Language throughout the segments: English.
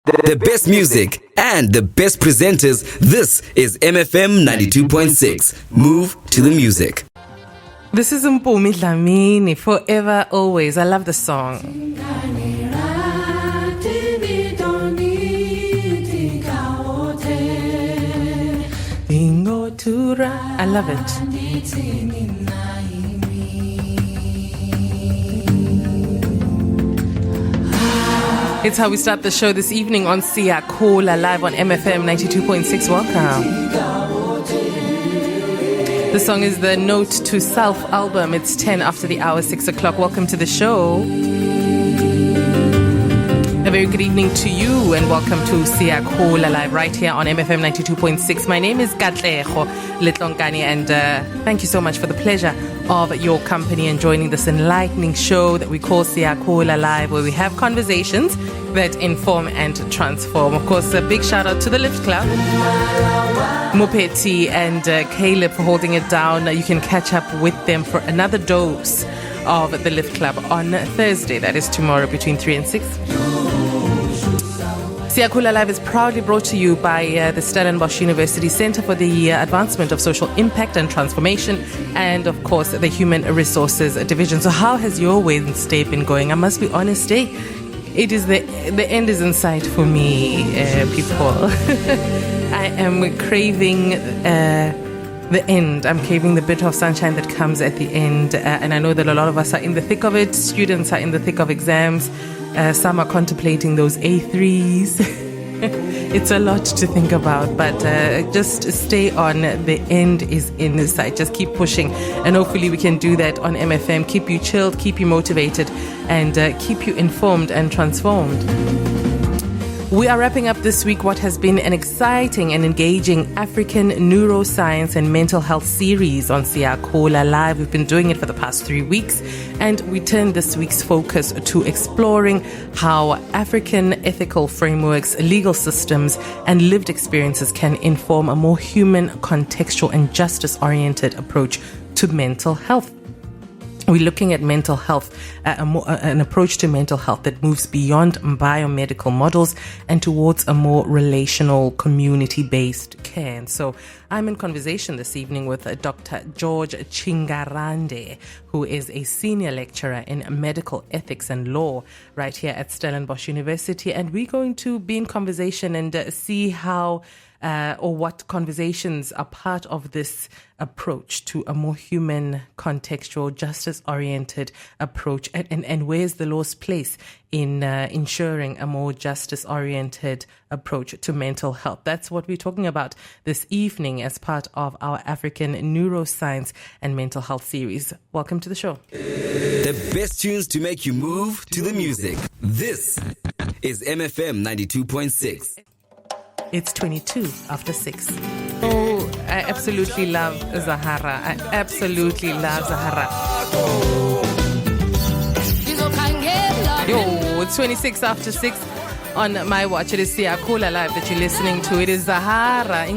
The best music and the best presenters. This is MFM 92.6. Move to the music. This is Mpumi Dlamini, Forever Always. I love the song. I love it. It's how we start the show this evening on SiyakhulaLive on MFM 92.6. Welcome. The song is the Note to Self album. It's 10 after the hour, 6 o'clock. Welcome to the show. A very good evening to you and welcome to SiyakhulaLive right here on MFM 92.6. My name is Katlego Litlonkani and thank you so much for the pleasure of your company and joining this enlightening show that we call SiyakhulaLive, where we have conversations that inform and transform. Of course, a big shout out to the Lift Club, Mupeti and Caleb for holding it down. You can catch up with them for another dose of the Lift Club on Thursday. That is tomorrow between 3 and 6. SiyakhulaLive is proudly brought to you by the Stellenbosch University Center for the Advancement of Social Impact and Transformation, and of course the Human Resources Division. So how has your Wednesday been going? I must be honest, it is the end is in sight for me, people. I am craving the end. I'm craving the bit of sunshine that comes at the end, and I know that a lot of us are in the thick of it. Students are in the thick of exams. Some are contemplating those A3s. It's a lot to think about, but just stay on. The end is in sight. Just keep pushing, and hopefully we can do that on MFM. Keep you chilled, keep you motivated, and keep you informed and transformed. We are wrapping up this week what has been an exciting and engaging African neuroscience and mental health series on SiyakhulaLive. We've been doing it for the past 3 weeks, and we turn this week's focus to exploring how African ethical frameworks, legal systems, and lived experiences can inform a more human, contextual, and justice-oriented approach to mental health. We're looking at mental health, an approach to mental health that moves beyond biomedical models and towards a more relational, community-based care. And so I'm in conversation this evening with Dr. George Chingarande, who is a senior lecturer in medical ethics and law right here at Stellenbosch University. And we're going to be in conversation and see how or what conversations are part of this approach to a more human, contextual, justice-oriented approach, and where's the law's place in ensuring a more justice-oriented approach to mental health. That's what we're talking about this evening as part of our African Neuroscience and Mental Health series. Welcome to the show. The best tunes to make you move to the music. This is MFM 92.6. It's 22 after 6. Oh, I absolutely love Zahara. I absolutely love Zahara. Yo, it's 26 after 6 on my watch. It is SiyakhulaLive that you're listening to. It is Zahara.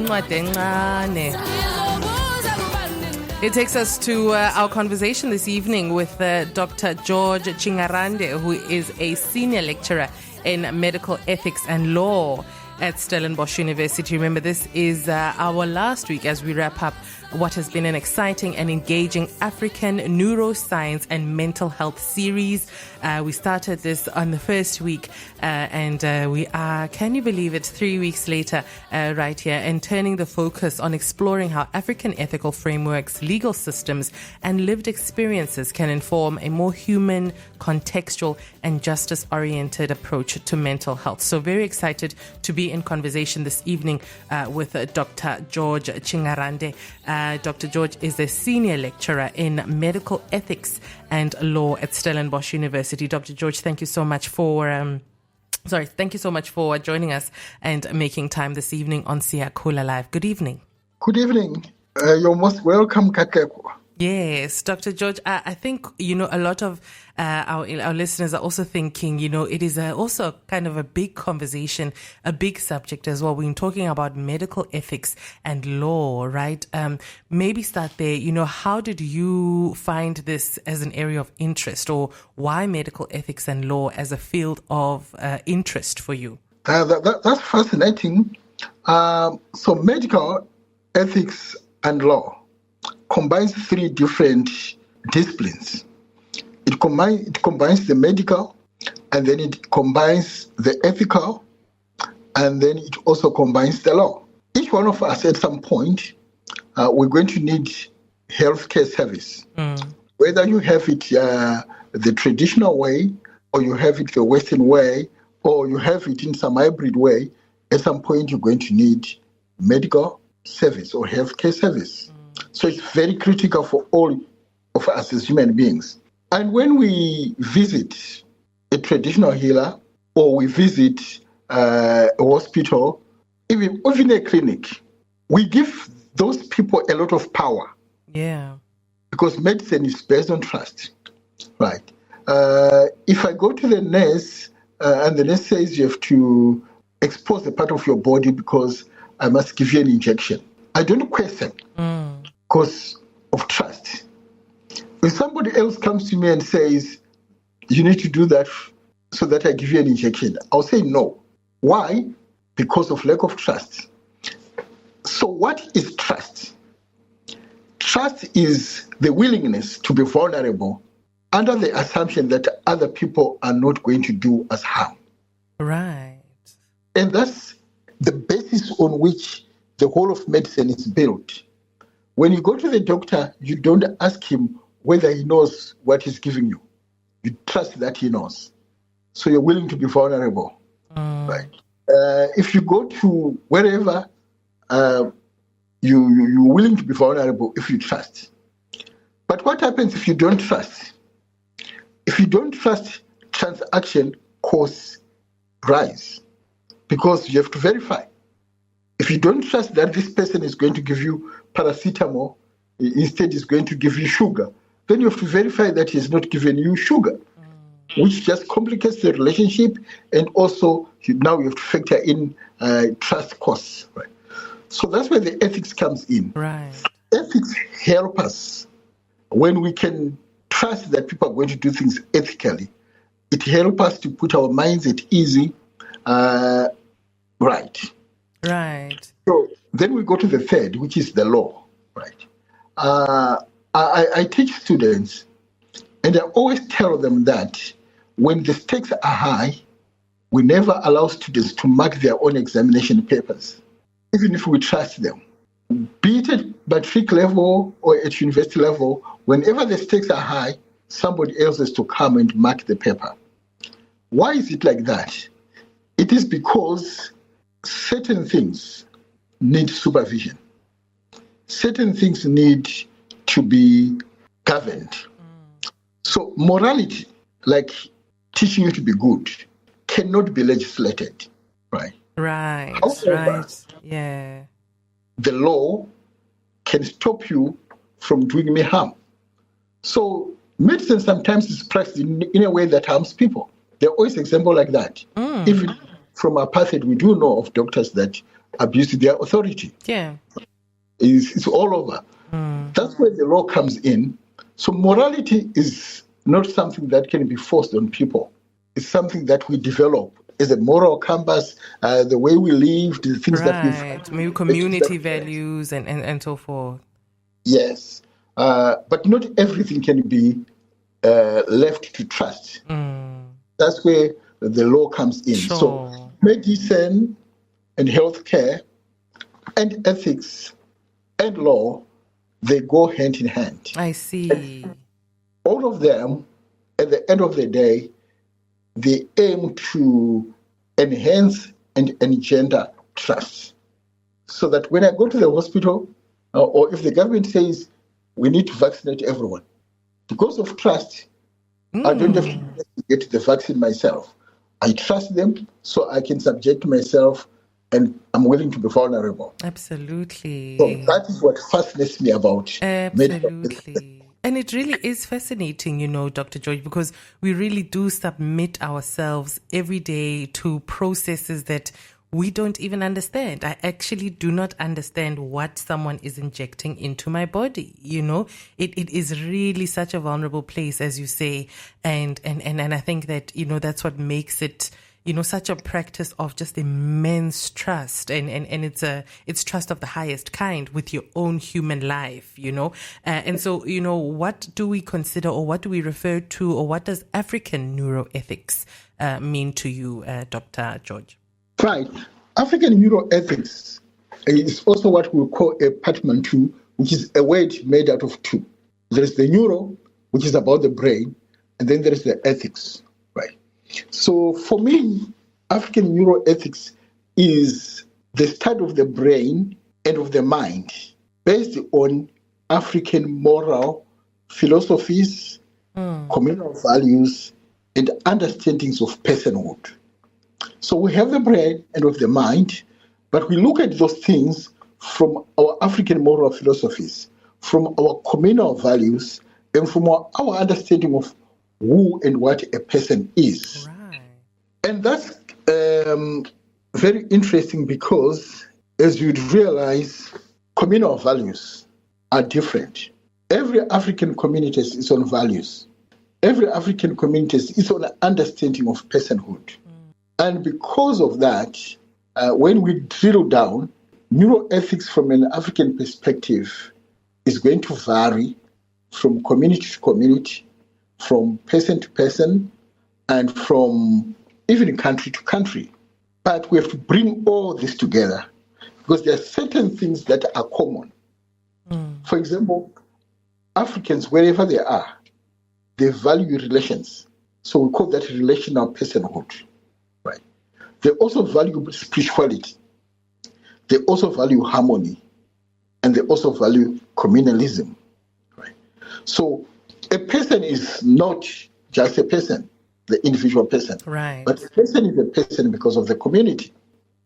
It takes us to our conversation this evening with Dr. George Chingarande, who is a senior lecturer in medical ethics and law at Stellenbosch University. Remember, this is our last week as we wrap up what has been an exciting and engaging African neuroscience and mental health series. We started this on the first week and we are, can you believe it, 3 weeks later right here, and turning the focus on exploring how African ethical frameworks, legal systems, and lived experiences can inform a more human, contextual, and justice-oriented approach to mental health. So very excited to be in conversation this evening with Dr. George Chingarande. Dr. George is a senior lecturer in medical ethics and law at Stellenbosch University. Dr. George, thank you so much for joining us and making time this evening on SiyakhulaLive. Good evening. Good evening. You're most welcome, Katlego. Yes, Dr. George, I think, a lot of our listeners are also thinking, it is also kind of a big conversation, a big subject as well. We've been talking about medical ethics and law, right? Maybe start there. How did you find this as an area of interest, or why medical ethics and law as a field of interest for you? That's fascinating. So medical ethics and law combines three different disciplines. It combines the medical, and then it combines the ethical, and then it also combines the law. Each one of us at some point, we're going to need healthcare service. Whether you have it the traditional way, or you have it the Western way, or you have it in some hybrid way, at some point you're going to need medical service or healthcare service. So it's very critical for all of us as human beings. And when we visit a traditional healer, or we visit a hospital, even a clinic, we give those people a lot of power. Yeah. Because medicine is based on trust, right? If I go to the nurse and the nurse says you have to expose a part of your body because I must give you an injection, I don't question because of trust. If somebody else comes to me and says, you need to do that so that I give you an injection, I'll say no. Why? Because of lack of trust. So what is trust? Trust is the willingness to be vulnerable under the assumption that other people are not going to do us harm. Right. And that's the basis on which the whole of medicine is built. When you go to the doctor, you don't ask him whether he knows what he's giving you. You trust that he knows. So you're willing to be vulnerable. Right? If you go to wherever, you're willing to be vulnerable if you trust. But what happens if you don't trust? If you don't trust, transaction costs rise because you have to verify. If you don't trust that this person is going to give you paracetamol, instead is going to give you sugar, then you have to verify that he has not given you sugar, which just complicates the relationship, and also now you have to factor in trust costs. Right? So that's where the ethics comes in. Right. Ethics help us when we can trust that people are going to do things ethically. It helps us to put our minds at ease. Right. Right. So then we go to the third, which is the law. Right. I teach students, and I always tell them that when the stakes are high, we never allow students to mark their own examination papers, even if we trust them. Be it at matric level or at university level, whenever the stakes are high, somebody else has to come and mark the paper. Why is it like that? It is because certain things need supervision. Certain things need to be governed. So morality, like teaching you to be good, cannot be legislated, right? Right. However, Right. Yeah. the law can stop you from doing me harm. So medicine sometimes is practiced in a way that harms people. There are always examples like that. Even from apartheid, we do know of doctors that abuse their authority. Yeah. It's all over. That's where the law comes in. So morality is not something that can be forced on people. It's something that we develop as a moral compass, the way we live, the things that we've... Maybe community values and so forth. Yes. But not everything can be left to trust. That's where the law comes in. Sure. So medicine and healthcare and ethics and law, they go hand in hand. I see. All of them, at the end of the day, they aim to enhance and engender trust. So that when I go to the hospital, or if the government says we need to vaccinate everyone, because of trust, I don't have to get the vaccine myself. I trust them so I can subject myself, and I'm willing to be vulnerable. Absolutely. So that is what fascinates me about medical. Absolutely. And it really is fascinating, Dr. George, because we really do submit ourselves every day to processes that we don't even understand. I actually do not understand what someone is injecting into my body. It is really such a vulnerable place, as you say. And I think that, that's what makes it, such a practice of just immense trust, and it's trust of the highest kind with your own human life, and so, what do we consider, or what do we refer to, or what does African neuroethics mean to you, Dr. George? Right. African neuroethics is also what we call a portmanteau, which is a word made out of two. There is the neuro, which is about the brain, and then there is the ethics, right? So for me, African neuroethics is the study of the brain and of the mind based on African moral philosophies, communal values, and understandings of personhood. So we have the brain and of the mind, but we look at those things from our African moral philosophies, from our communal values, and from our understanding of who and what a person is. Right. And that's very interesting because, as you'd realize, communal values are different. Every African community is its own values. Every African community is its own understanding of personhood. And because of that, when we drill down, neuroethics from an African perspective is going to vary from community to community, from person to person, and from even country to country. But we have to bring all this together because there are certain things that are common. For example, Africans, wherever they are, they value relations. So we call that relational personhood. Right? They also value spirituality. They also value harmony. And they also value communalism. Right? So a person is not just a person, the individual person. Right. But a person is a person because of the community.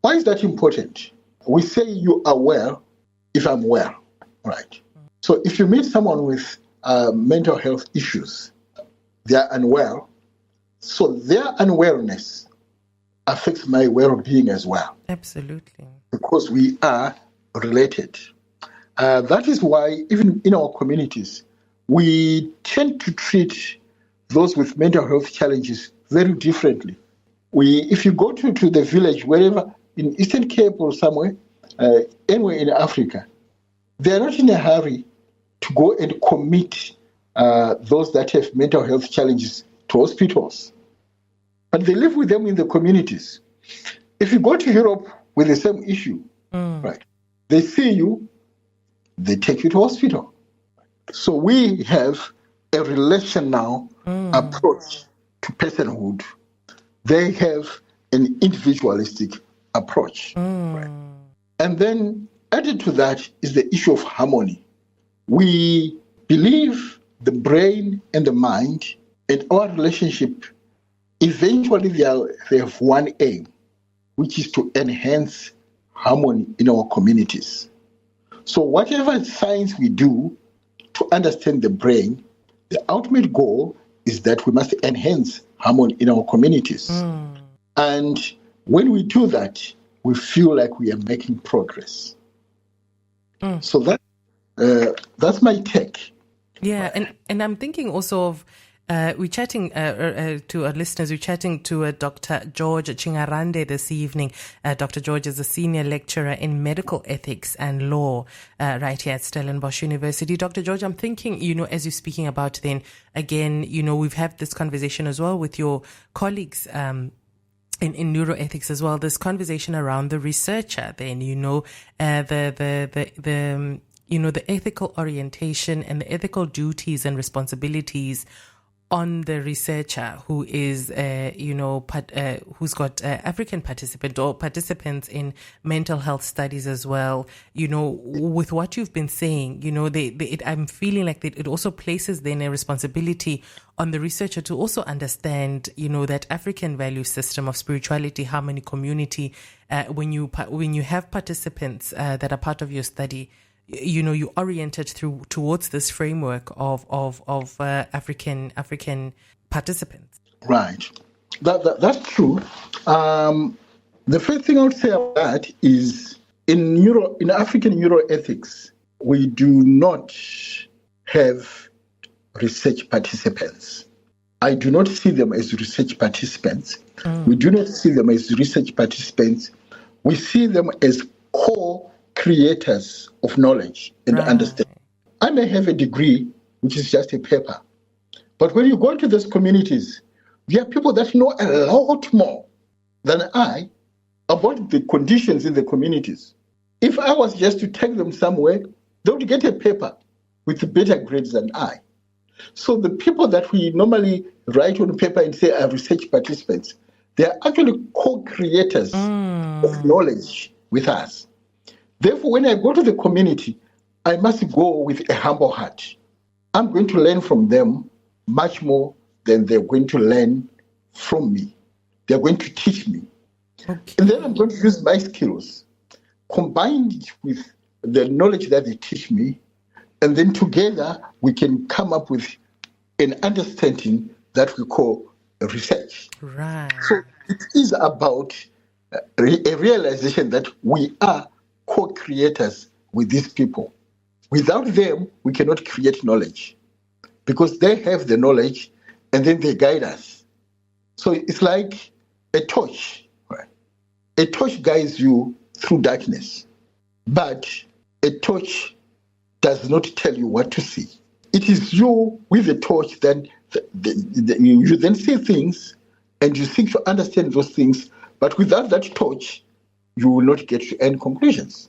Why is that important? We say you are well if I'm well. Right. So if you meet someone with mental health issues, they are unwell. So their unwellness affects my well-being as well. Absolutely. Because we are related. That is why even in our communities, we tend to treat those with mental health challenges very differently. If you go to the village, wherever, in Eastern Cape or somewhere, anywhere in Africa, they are not in a hurry to go and commit those that have mental health challenges to hospitals. But they live with them in the communities. If you go to Europe with the same issue, right, they see you, they take you to hospital. So we have a relational approach to personhood. They have an individualistic approach. Right? And then added to that is the issue of harmony. We believe the brain and the mind and our relationship, eventually they have one aim, which is to enhance harmony in our communities. So whatever science we do to understand the brain, the ultimate goal is that we must enhance harmony in our communities. And when we do that, we feel like we are making progress. So that's my take. Yeah, and I'm thinking also of, we're chatting to our listeners, we're chatting to Dr. George Chingarande this evening. Dr. George is a senior lecturer in medical ethics and law right here at Stellenbosch University. Dr. George, I'm thinking, as you're speaking about then, again, we've had this conversation as well with your colleagues in neuroethics as well, this conversation around the researcher then, the ethical orientation and the ethical duties and responsibilities on the researcher who is, who's got African participant or participants in mental health studies as well. With what you've been saying, I'm feeling like it also places then a responsibility on the researcher to also understand, that African value system of spirituality, harmony, community. When you have participants that are part of your study, you oriented towards this framework of African participants. Right, that's true. The first thing I would say about that is in African neuroethics, we do not have research participants. I do not see them as research participants. We do not see them as research participants. We see them as co-creators of knowledge and understanding. I may have a degree, which is just a paper. But when you go into those communities, there are people that know a lot more than I about the conditions in the communities. If I was just to take them somewhere, they would get a paper with better grades than I. So the people that we normally write on paper and say are research participants, they are actually co-creators of knowledge with us. Therefore, when I go to the community, I must go with a humble heart. I'm going to learn from them much more than they're going to learn from me. They're going to teach me. Okay. And then I'm going to use my skills, combined with the knowledge that they teach me, and then together we can come up with an understanding that we call research. Right. So it is about a realization that we are co-creators with these people. Without them, we cannot create knowledge because they have the knowledge and then they guide us. So it's like a torch. Right? A torch guides you through darkness, but a torch does not tell you what to see. It is you with the torch that you then see things and you seek to understand those things, but without that torch, you will not get to any conclusions.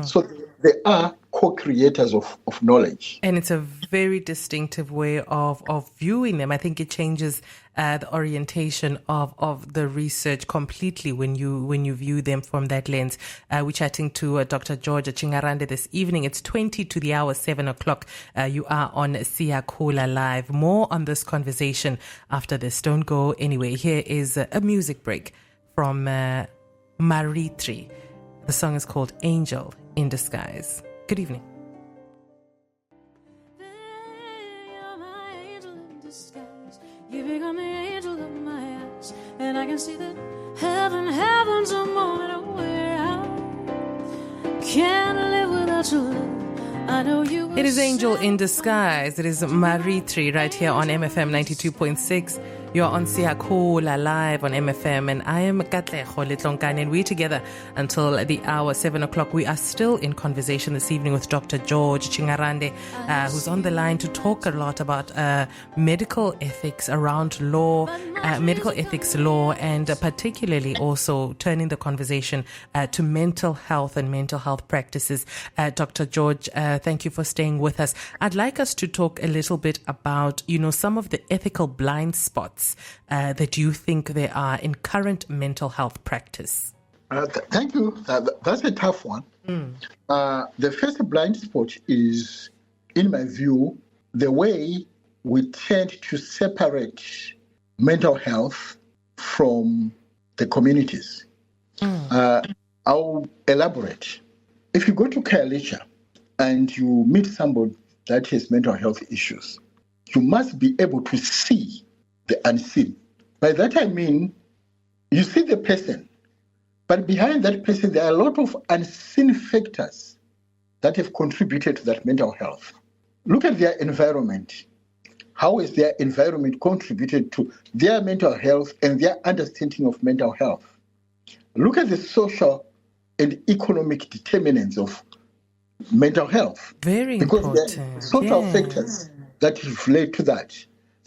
So they are co-creators of knowledge. And it's a very distinctive way of viewing them. I think it changes the orientation of the research completely when you view them from that lens. We're chatting to Dr. George Chingarande this evening. It's 20 to the hour, 7 o'clock. You are on SiyakhulaLive. More on this conversation after this. Don't go anywhere. Here is a music break from Maritri. The song is called Angel in Disguise. Good evening. You're my angel in disguise. You become the angel of my eyes. And I can see that heaven's a moment where I can't live without your love. I know you. It is Angel in Disguise. It is Maritri right here on MFM 92.6. You're on SiyakhulaLive on MFM, and I am Katleho Litlonkane, and we're together until the hour 7 o'clock. We are still in conversation this evening with Dr. George Chingarande, who's on the line to talk a lot about medical ethics around law, medical ethics law, and particularly also turning the conversation to mental health and mental health practices. Dr. George, thank you for staying with us. I'd like us to talk a little bit about, some of the ethical blind spots that you think there are in current mental health practice. Thank you. That's a tough one. The first blind spot is, in my view, the way we tend to separate mental health from the communities. I'll elaborate. If you go to Khayelitsha and you meet somebody that has mental health issues, you must be able to see the unseen. By that I mean, you see the person, but behind that person, there are a lot of unseen factors that have contributed to that mental health. Look at their environment. How has their environment contributed to their mental health and their understanding of mental health? Look at the social and economic determinants of mental health. Very because important. There are social factors that have led to that.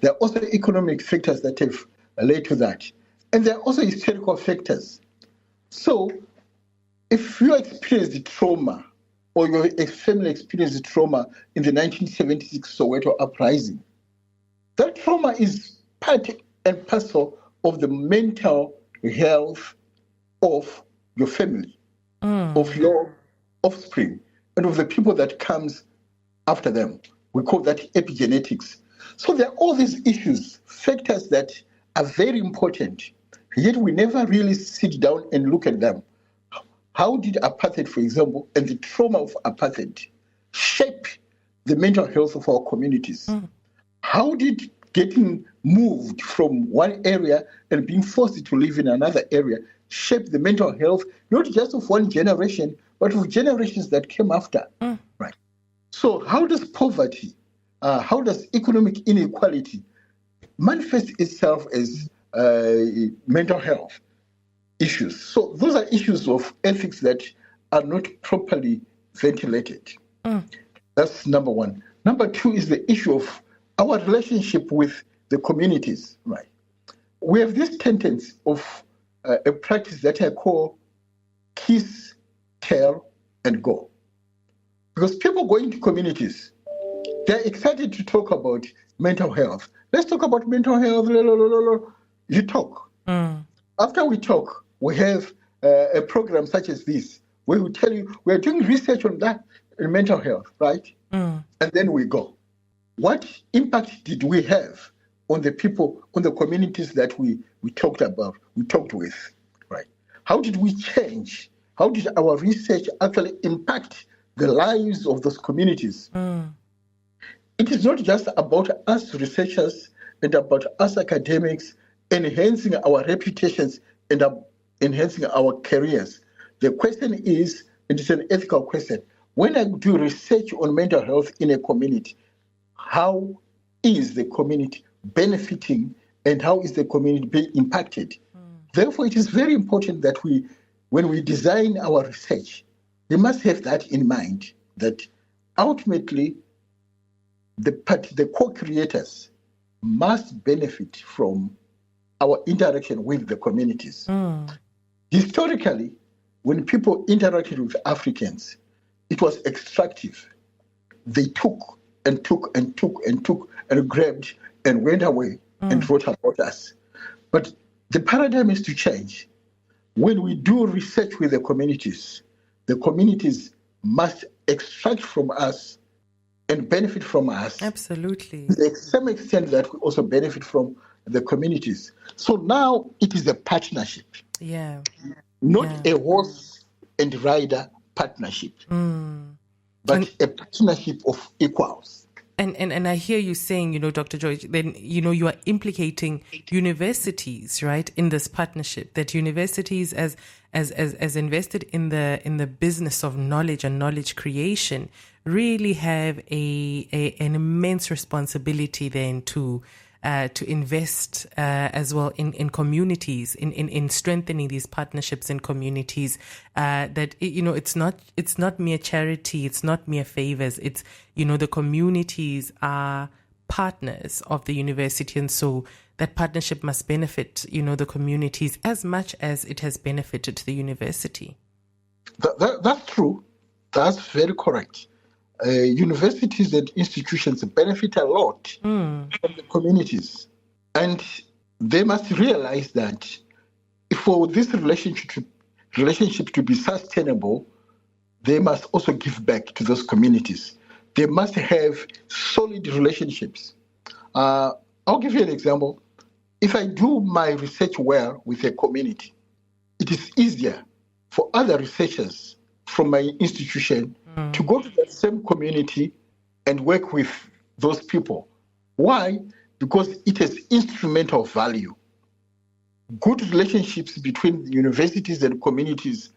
There are also economic factors that have led to that. And there are also historical factors. So if you experienced trauma or your family experienced trauma in the 1976 Soweto uprising, that trauma is part and parcel of the mental health of your family, of your offspring, and of the people that comes after them. We call that epigenetics. So there are all these issues, factors that are very important, yet we never really sit down and look at them. How did apartheid, for example, and the trauma of apartheid shape the mental health of our communities? How did getting moved from one area and being forced to live in another area shape the mental health, not just of one generation, but of generations that came after? Right. So how does poverty, how does economic inequality manifests itself as mental health issues. So those are issues of ethics that are not properly ventilated. That's number one. Number two is the issue of our relationship with the communities, right? We have this tendency of a practice that I call kiss, tell, and go. Because people go into communities, they're excited to talk about mental health. Let's talk about mental health. You talk. After we talk, we have a program such as this, where we tell you we're doing research on that in mental health, right? And then we go. What impact did we have on the people, on the communities that we talked about, we talked with, right? How did we change? How did our research actually impact the lives of those communities? It is not just about us researchers and about us academics enhancing our reputations and enhancing our careers. The question is, it is an ethical question. When I do research on mental health in a community, how is the community benefiting and how is the community being impacted? Therefore, it is very important that when we design our research, we must have that in mind, that ultimately the co-creators must benefit from our interaction with the communities. Historically, when people interacted with Africans, it was extractive. They took and took and took and took and grabbed and went away and wrote about us. But the paradigm is to change. When we do research with the communities must extract from us and benefit from us. Absolutely. To the same extent that we also benefit from the communities. So now it is a partnership. Yeah. Not a horse and rider partnership, but a partnership of equals. And I hear you saying, Dr. George, then, you are implicating universities, right, in this partnership, that universities as invested in the business of knowledge and knowledge creation really have an immense responsibility then to invest as well in communities, in strengthening these partnerships in communities. That it's not mere charity, it's not mere favors. It's the communities are partners of the university, and so that partnership must benefit the communities as much as it has benefited the university. That's true. That's very correct. Universities and institutions benefit a lot from the communities. And they must realize that for this relationship to be sustainable, they must also give back to those communities. They must have solid relationships. I'll give you an example. If I do my research well with a community, it is easier for other researchers from my institution to go to that same community and work with those people. Why? Because it has instrumental value. Good relationships between universities and communities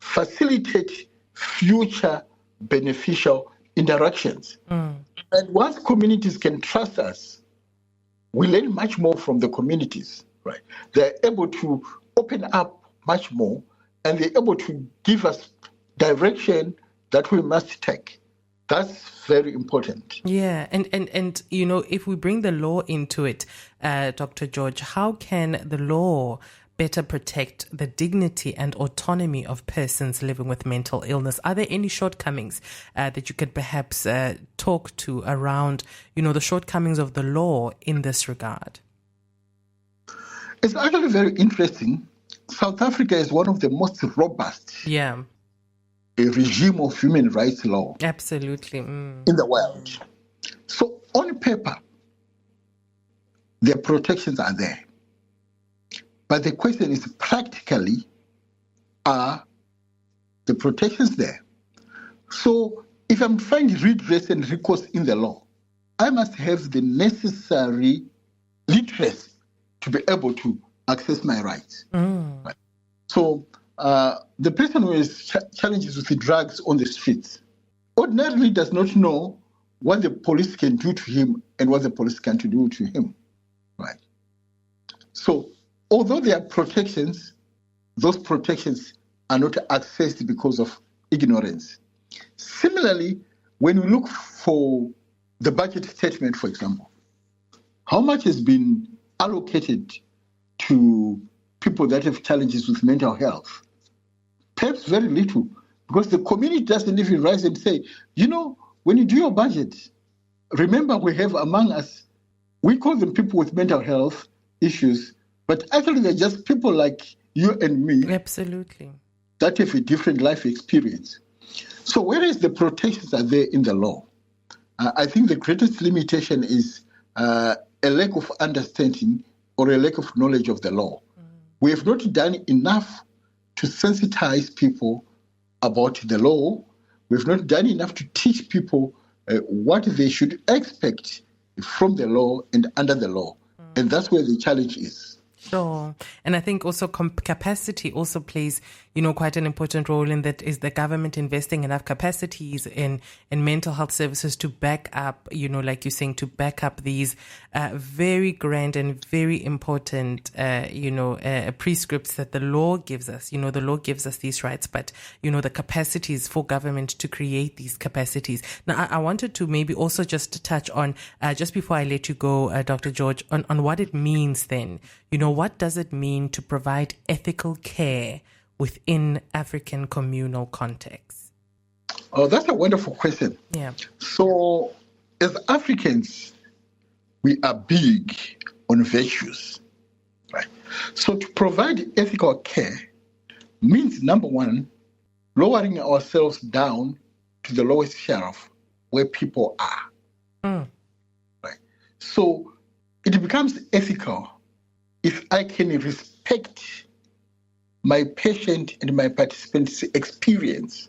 facilitate future beneficial interactions. And once communities can trust us, we learn much more from the communities, right? They're able to open up much more, and they're able to give us direction that we must take. That's very important. Yeah, and if we bring the law into it, Dr. George, how can the law better protect the dignity and autonomy of persons living with mental illness? Are there any shortcomings that you could perhaps talk to around, the shortcomings of the law in this regard? It's actually very interesting. South Africa is one of the most robust a regime of human rights law absolutely in the world. So on paper, the protections are there. But the question is, practically, are the protections there? So if I'm trying to redress and recourse in the law, I must have the necessary literacy to be able to access my rights. Right? So the person who has challenges with the drugs on the streets ordinarily does not know what the police can do to him and what the police can't do to him. Right? So although there are protections, those protections are not accessed because of ignorance. Similarly, when we look for the budget statement, for example, how much has been allocated to people that have challenges with mental health? Perhaps very little, because the community doesn't even rise and say, when you do your budget, remember we have among us, we call them people with mental health issues, but actually they're just people like you and me. Absolutely. That have a different life experience. So whereas the protections are there in the law, I think the greatest limitation is a lack of understanding or a lack of knowledge of the law. We have not done enough to sensitize people about the law. We've not done enough to teach people what they should expect from the law and under the law. And that's where the challenge is. Sure. And I think also capacity also plays, quite an important role in that. Is the government investing enough capacities in mental health services to back up, like you're saying, to back up these very grand and very important, prescripts that the law gives us. The law gives us these rights, but, the capacities for government to create these capacities. Now, I wanted to maybe also just touch on, just before I let you go, Dr. George, on what it means then. What does it mean to provide ethical care within African communal contexts? Oh, that's a wonderful question. Yeah. So, as Africans, we are big on virtues, right? So, to provide ethical care means, number one, lowering ourselves down to the lowest shelf where people are. Right? So, it becomes ethical if I can respect my patient and my participant's experience.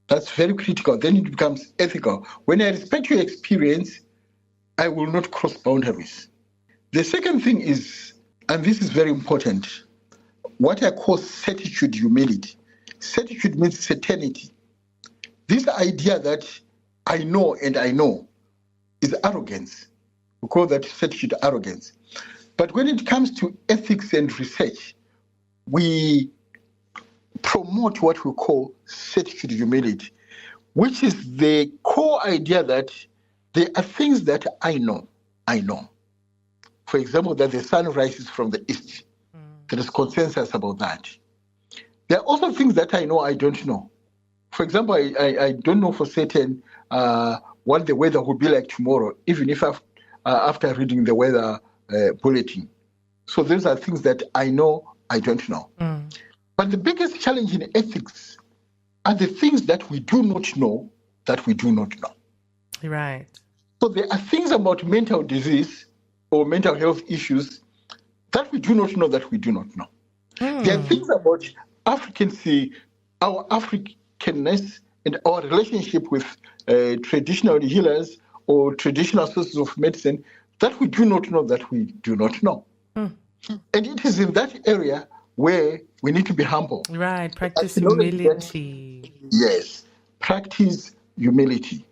That's very critical. Then it becomes ethical. When I respect your experience, I will not cross boundaries. The second thing is, and this is very important, what I call certitude humility. Certitude means certainty. This idea that I know and I know is arrogance. We call that certitude arrogance. But when it comes to ethics and research, we promote what we call certitude humility, which is the core idea that there are things that I know. For example, that the sun rises from the east. There is consensus about that. There are also things that I know I don't know. For example, I don't know for certain what the weather will be like tomorrow, even if after reading the weather bulletin. So those are things that I know I don't know. But the biggest challenge in ethics are the things that we do not know that we do not know. Right. So there are things about mental disease or mental health issues that we do not know that we do not know. There are things about Africancy, our Africanness, and our relationship with traditional healers or traditional sources of medicine that we do not know that we do not know. And it is in that area where we need to be humble. Right, practice humility. Yes, practice humility.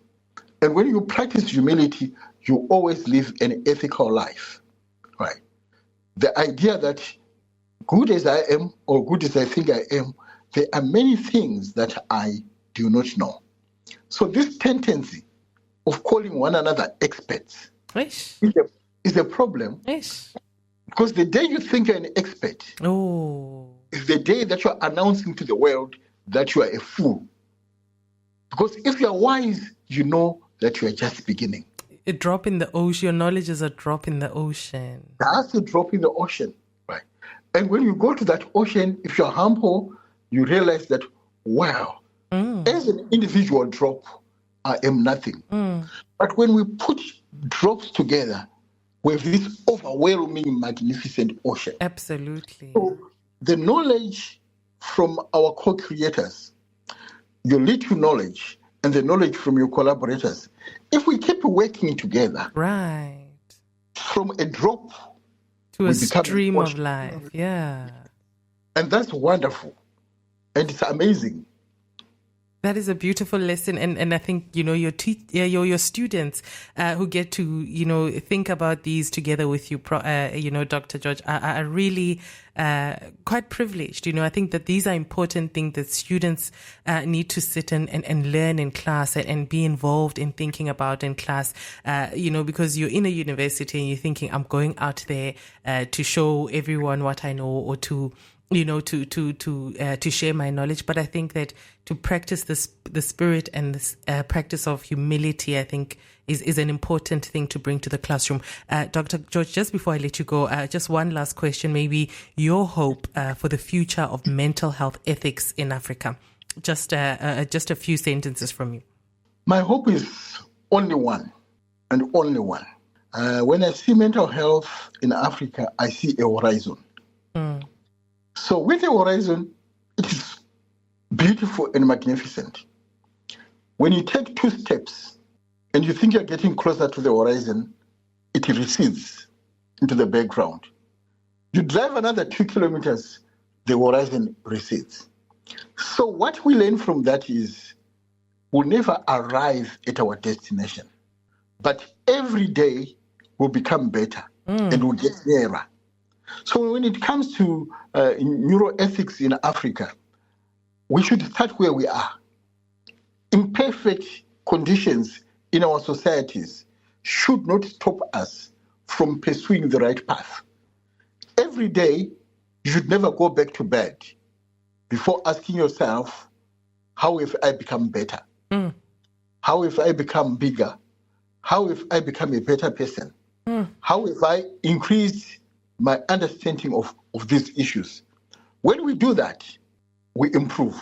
And when you practice humility, you always live an ethical life, right? The idea that good as I am or good as I think I am, there are many things that I do not know. So this tendency of calling one another experts is a problem. Because the day you think you're an expert is the day that you're announcing to the world that you are a fool. Because if you're wise, you know that you are just beginning. A drop in the ocean. Your knowledge is a drop in the ocean. That's a drop in the ocean, right? And when you go to that ocean, if you're humble, you realize that, wow, as an individual drop, I am nothing. But when we put drops together, we have this overwhelming, magnificent ocean. Absolutely. So the knowledge from our co-creators, your little knowledge, and the knowledge from your collaborators, if we keep working together, right, from a drop to a stream of life, and that's wonderful, and it's amazing. That is a beautiful lesson, and I think your students who get to think about these together with you, Dr. George, are really quite privileged. I think that these are important things that students need to sit and learn in class and be involved in thinking about in class. Because you're in a university and you're thinking, I'm going out there to show everyone what I know, or to share my knowledge. But I think that to practice the spirit and this practice of humility, I think is an important thing to bring to the classroom. Dr. George, just before I let you go, just one last question, maybe your hope for the future of mental health ethics in Africa. Just a few sentences from you. My hope is only one, and only one. When I see mental health in Africa, I see a horizon. So with the horizon, it is beautiful and magnificent. When you take 2 steps and you think you're getting closer to the horizon, it recedes into the background. You drive another 2 kilometers, the horizon recedes. So what we learn from that is we'll never arrive at our destination, but every day we'll become better and we'll get nearer. So when it comes to neuroethics in Africa, we should start where we are. Imperfect conditions in our societies should not stop us from pursuing the right path. Every day, you should never go back to bed before asking yourself, how have I become better? How have I become bigger? How have I become a better person? How have I increased my understanding of these issues? When we do that, we improve.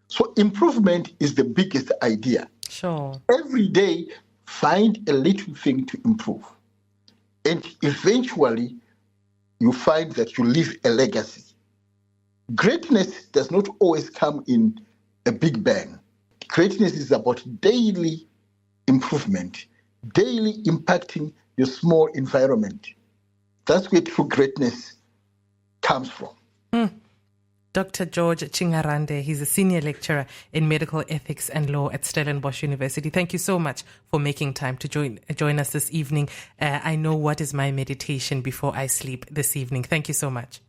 So improvement is the biggest idea. Sure. Every day, find a little thing to improve. And eventually, you find that you leave a legacy. Greatness does not always come in a big bang. Greatness is about daily improvement, daily impacting your small environment. That's where true greatness comes from. Dr. George Chingarande, he's a senior lecturer in medical ethics and law at Stellenbosch University. Thank you so much for making time to join us this evening. I know what is my meditation before I sleep this evening. Thank you so much.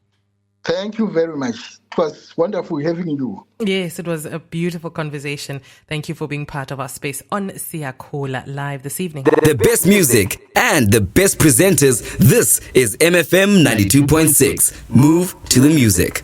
Thank you very much. It was wonderful having you. Yes, it was a beautiful conversation. Thank you for being part of our space on SiyakhulaLive this evening. The best music and the best presenters. This is MFM 92.6. Move to the music.